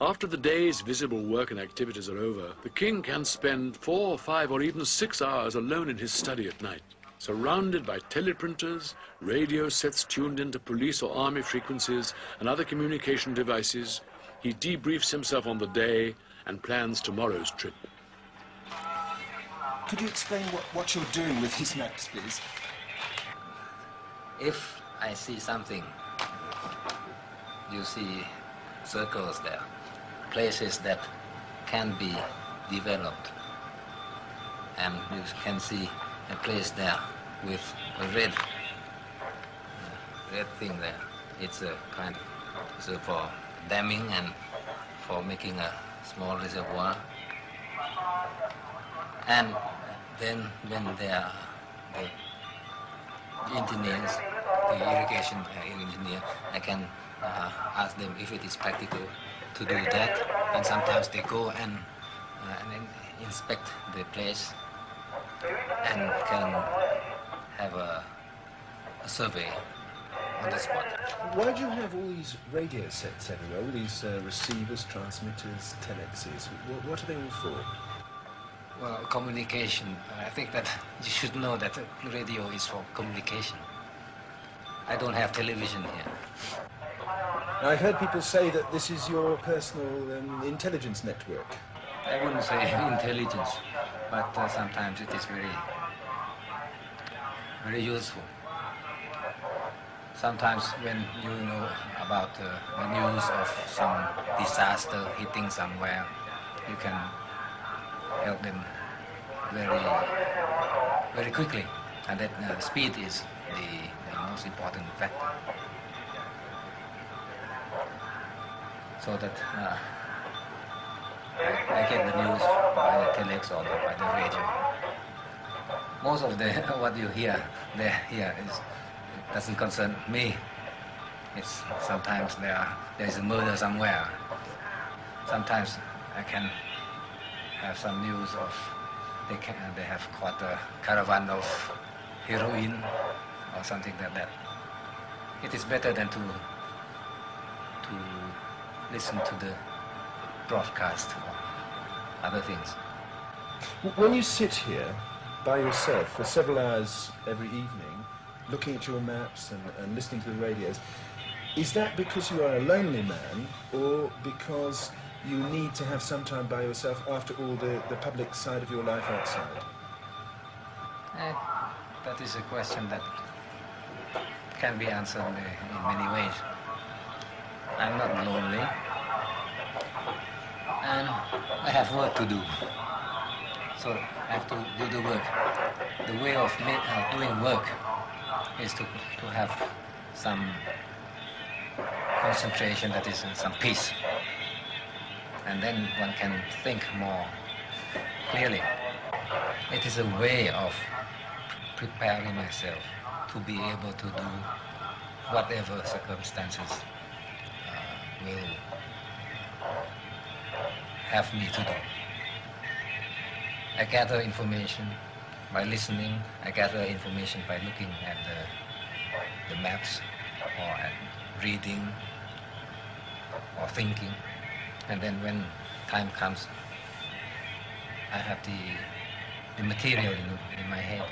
After the day's visible work and activities are over, the king can spend 4, 5 or even 6 hours alone in his study at night, surrounded by teleprinters, radio sets tuned into police or army frequencies and other communication devices. He debriefs himself on the day and plans tomorrow's trip. Could you explain what you're doing with these maps, please? If I see something, you see circles there, places that can be developed, and you can see a place there with a red thing there. It's a kind of so for damming and for making a small reservoir. And then when there are the engineers, the irrigation engineer, I can ask them if it is practical to do that. And sometimes they go and inspect the place and can have a survey on the spot. Why do you have all these radio sets everywhere, all these receivers, transmitters, telexes? What are they all for? Well, communication. I think that you should know that radio is for communication. I don't have television here. I've heard people say that this is your personal intelligence network. I wouldn't say intelligence, but sometimes it is very useful. Sometimes when you know about the news of some disaster hitting somewhere, you can help them very quickly, and that speed is the most important factor. So that I get the news by the telex or by the radio. Most of what you hear here doesn't concern me. It's sometimes there is a murder somewhere. Sometimes I can have some news of they have caught a caravan of heroin or something like that. It is better than to listen to the broadcast or other things. When you sit here by yourself for several hours every evening, looking at your maps and listening to the radios, is that because you are a lonely man or because you need to have some time by yourself after all the public side of your life outside? That is a question that can be answered in many ways. I'm not lonely, and I have work to do, so I have to do the work. The way of doing work is to have some concentration, that is some peace, and then one can think more clearly. It is a way of preparing myself to be able to do whatever circumstances will have me to do. I gather information by listening. I gather information by looking at the maps or at reading or thinking. And then when time comes, I have the material in my head.